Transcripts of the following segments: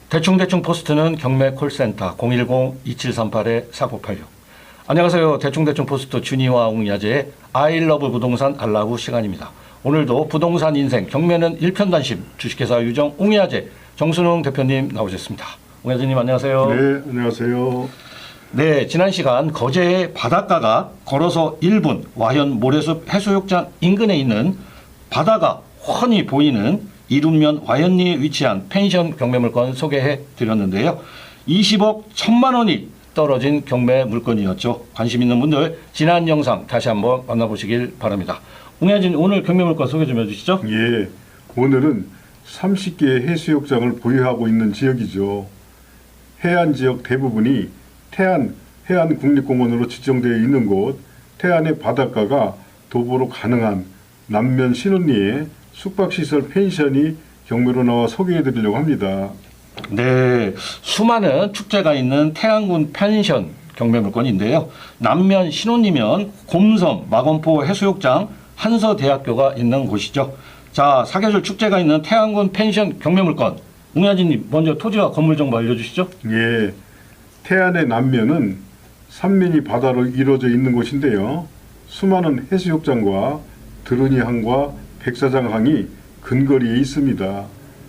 대충대충 포스트는 경매 콜센터 010-2738-4986. 안녕하세요. 대충대충 포스트 준이와 웅야제의 아이러브 부동산 알라후 시간입니다. 오늘도 부동산 인생 경매는 일편단심 주식회사 유정 웅야제 정순웅 대표님 나오셨습니다. 웅야제님 안녕하세요. 네, 안녕하세요. 네, 지난 시간 거제의 바닷가가 걸어서 1분 와현 모래숲 해수욕장 인근에 있는 바다가 훤히 보이는 이룸면 와현리에 위치한 펜션 경매 물건 소개해 드렸는데요. 20억 1천만 원이 떨어진 경매 물건이었죠. 관심 있는 분들 지난 영상 다시 한번 만나보시길 바랍니다. 웅야진 오늘 경매 물건 소개 좀 해주시죠. 예, 오늘은 30개의 해수욕장을 보유하고 있는 지역이죠. 해안 지역 대부분이 해안국립공원으로 지정되어 있는 곳, 태안의 바닷가가 도보로 가능한 남면 신혼리에 숙박시설 펜션이 경매로 나와 소개해드리려고 합니다. 네, 수많은 축제가 있는 태안군 펜션 경매 물건인데요. 남면 신혼이면 곰섬 마건포 해수욕장 한서대학교가 있는 곳이죠. 자, 사계절 축제가 있는 태안군 펜션 경매 물건. 웅야진님 먼저 토지와 건물 정보 알려주시죠. 예, 태안의 남면은 삼면이 바다로 이루어져 있는 곳인데요. 수많은 해수욕장과 드루니항과 백사장항이 근거리에 있습니다.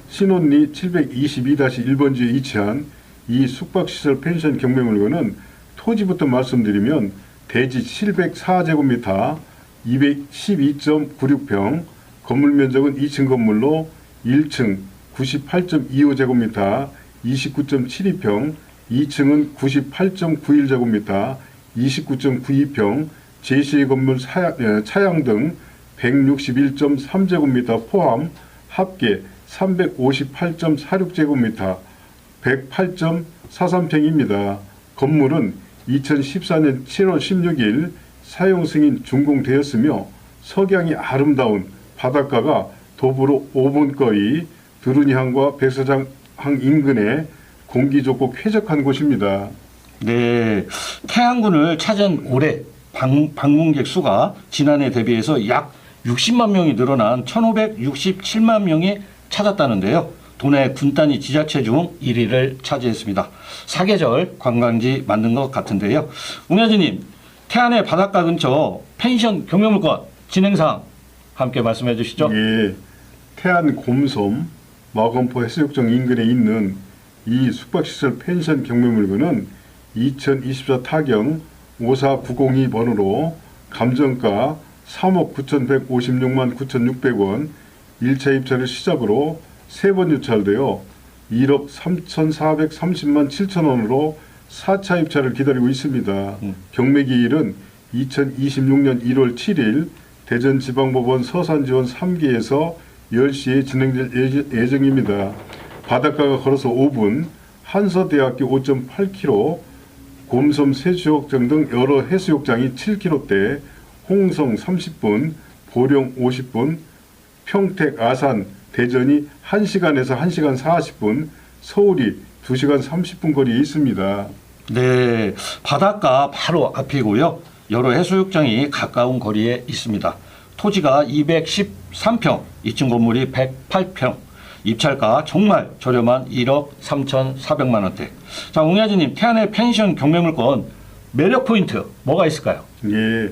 신혼리 722-1번지에 위치한 이 숙박시설 펜션 경매 물건은 토지부터 말씀드리면 대지 704제곱미터, 212.96평, 건물 면적은 2층 건물로 1층 98.25제곱미터, 29.72평, 2층은 98.91제곱미터, 29.92평, 제시의 건물 차양 등 161.3제곱미터 포함 합계 358.46제곱미터, 108.43평입니다. 건물은 2014년 7월 16일 사용 승인 준공되었으며 석양이 아름다운 바닷가가 도보로 5분 거리 드루니항과 백사장항 인근에 공기 좋고 쾌적한 곳입니다. 네, 태안군을 찾은 올해 방문객 수가 지난해 대비해서 약 60만 명이 늘어난 1,567만 명이 찾았다는데요. 도내 군단위 지자체 중 1위를 차지했습니다. 사계절 관광지 만든 것 같은데요. 웅야진님, 태안의 바닷가 근처 펜션 경매 물건 진행사항 함께 말씀해 주시죠. 예, 태안 곰섬 마건포 해수욕장 인근에 있는 이 숙박시설 펜션 경매 물건은 2024 타경 54902번으로 감정가 3억 9,156만 9,600원 1차 입찰을 시작으로 3번 유찰되어 1억 3,430만 7천원으로 4차 입찰을 기다리고 있습니다. 경매 기일은 2026년 1월 7일 대전지방법원 서산지원 3기에서 10시에 진행될 예정입니다. 바닷가가 걸어서 5분, 한서대학교 5.8km, 곰섬 세수욕장 등 여러 해수욕장이 7km대, 홍성 30분, 보령 50분, 평택, 아산, 대전이 1시간에서 1시간 40분, 서울이 2시간 30분 거리에 있습니다. 네, 바닷가 바로 앞이고요. 여러 해수욕장이 가까운 거리에 있습니다. 토지가 213평, 2층 건물이 108평, 입찰가 정말 저렴한 1억 3,400만 원대. 자, 웅야진님, 태안의 펜션 경매 물건 매력 포인트 뭐가 있을까요? 예,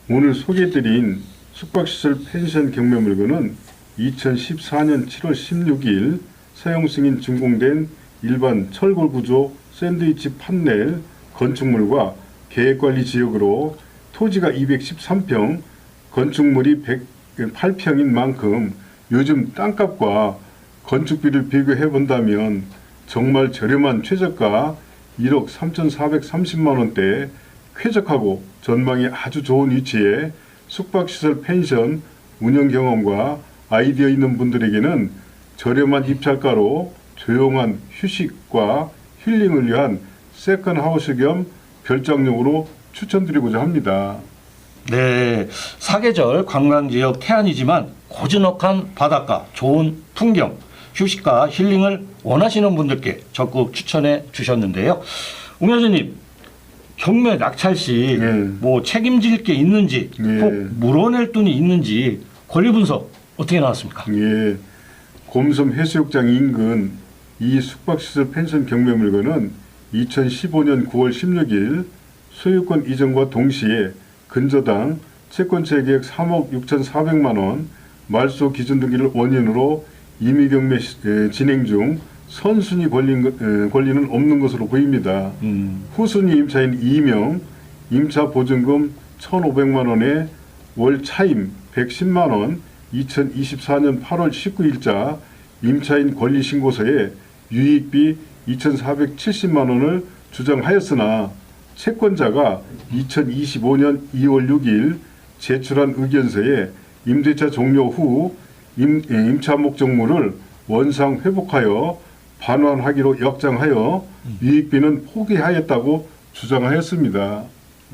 오늘 소개해드린 숙박시설 펜션 경매 물건은 2014년 7월 16일 사용 승인 준공된 일반 철골 구조 샌드위치 판넬 건축물과 계획관리 지역으로 토지가 213평, 건축물이 108평인 만큼 요즘 땅값과 건축비를 비교해 본다면 정말 저렴한 최저가 1억 3,430만 원대 쾌적하고 전망이 아주 좋은 위치에 숙박시설 펜션 운영 경험과 아이디어 있는 분들에게는 저렴한 입찰가로 조용한 휴식과 힐링을 위한 세컨하우스 겸 별장용으로 추천드리고자 합니다. 네, 사계절 관광지역 태안이지만 고즈넉한 바닷가, 좋은 풍경, 휴식과 힐링을 원하시는 분들께 적극 추천해 주셨는데요. 웅야진님, 경매 낙찰 시 뭐 책임질 게 있는지, 꼭 물어낼 돈이 있는지 권리 분석 어떻게 나왔습니까? 예, 곰섬 해수욕장 인근 이 숙박시설 펜션 경매 물건은 2015년 9월 16일 소유권 이전과 동시에 근저당 채권채 계액 3억 6,400만 원 말소 기준 등기를 원인으로 임의경매 진행 중 선순위 권리는 없는 것으로 보입니다. 후순위 임차인 2명, 임차 보증금 1,500만 원에 월 차임 110만 원, 2024년 8월 19일자 임차인 권리신고서에 유익비 2,470만 원을 주장하였으나 채권자가 2025년 2월 6일 제출한 의견서에 임대차 종료 후 임차 목적물을 원상 회복하여 반환하기로 역장하여 유익비는 포기하였다고 주장하였습니다.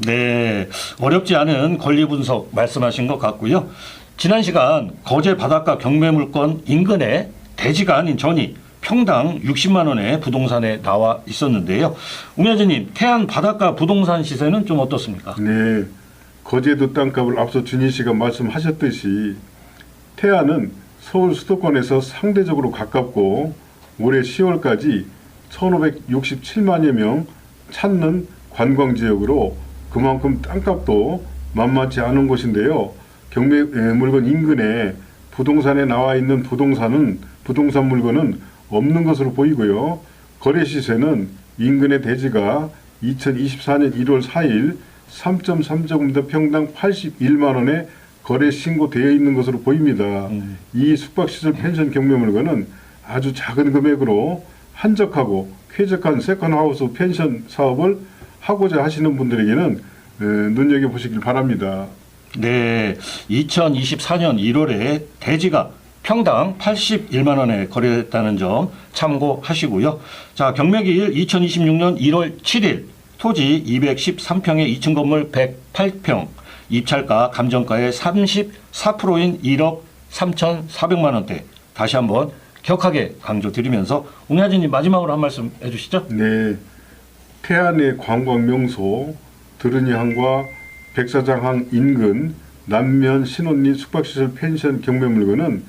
네, 어렵지 않은 권리 분석 말씀하신 것 같고요. 지난 시간 거제 바닷가 경매물건 인근에 대지가 아닌 전이 평당 60만 원의 부동산에 나와 있었는데요. 웅야진님, 태안 바닷가 부동산 시세는 좀 어떻습니까? 네, 거제도 땅값을 앞서 준희 씨가 말씀하셨듯이 태안은 서울 수도권에서 상대적으로 가깝고 올해 10월까지 1,567만여 명 찾는 관광지역으로 그만큼 땅값도 만만치 않은 곳인데요. 경매 물건 인근에 부동산에 나와 있는 부동산 물건은 없는 것으로 보이고요. 거래 시세는 인근의 대지가 2024년 1월 4일 3.3제곱미터 평당 81만 원에 거래 신고되어 있는 것으로 보입니다. 이 숙박시설 펜션 경매 물건은 아주 작은 금액으로 한적하고 쾌적한 세컨하우스 펜션 사업을 하고자 하시는 분들에게는 눈여겨보시길 바랍니다. 네, 2024년 1월에 대지가 평당 81만 원에 거래됐다는 점 참고하시고요. 자, 경매기일 2026년 1월 7일 토지 213평의 2층 건물 108평 입찰가 감정가의 34%인 1억 3,400만 원대 다시 한번 격하게 강조드리면서 웅야진님 마지막으로 한 말씀 해주시죠. 네, 태안의 관광명소 드르니항과 백사장항 인근 남면 신혼리 숙박시설 펜션 경매 물건은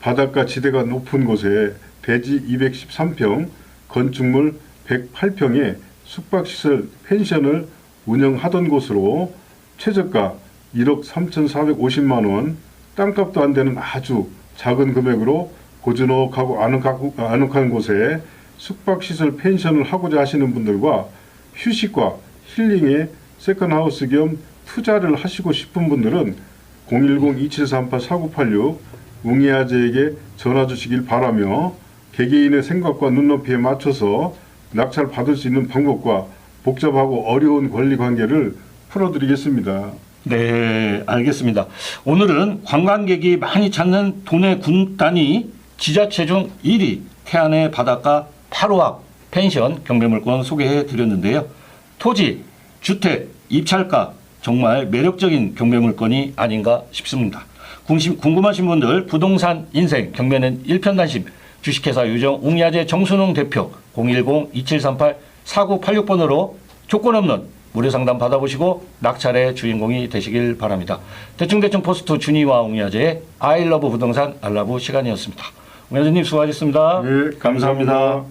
바닷가 지대가 높은 곳에 대지 213평, 건축물 108평의 숙박시설 펜션을 운영하던 곳으로 최저가 1억 3,450만 원, 땅값도 안 되는 아주 작은 금액으로 고즈넉하고 아늑한 곳에 숙박시설 펜션을 하고자 하시는 분들과 휴식과 힐링에 세컨하우스 겸 투자를 하시고 싶은 분들은 010-2738-4986 웅이아재에게 전화 주시길 바라며 개개인의 생각과 눈높이에 맞춰서 낙찰 받을 수 있는 방법과 복잡하고 어려운 권리 관계를 풀어드리겠습니다. 네, 알겠습니다. 오늘은 관광객이 많이 찾는 도내 군 단위 지자체 중 1위 태안의 바닷가 8호학 펜션 경매물건 소개해 드렸는데요. 토지, 주택, 입찰가 정말 매력적인 경매물건이 아닌가 싶습니다. 궁금하신 분들 부동산 인생 경매는 일편단심 주식회사 유정 웅야재 정순웅 대표 010-2738-4986번으로 조건 없는 무료 상담 받아보시고 낙찰의 주인공이 되시길 바랍니다. 대충대충 포스트 준이와 웅야재의 아이러브 부동산 알라브 시간이었습니다. 웅야재님 수고하셨습니다. 네, 감사합니다.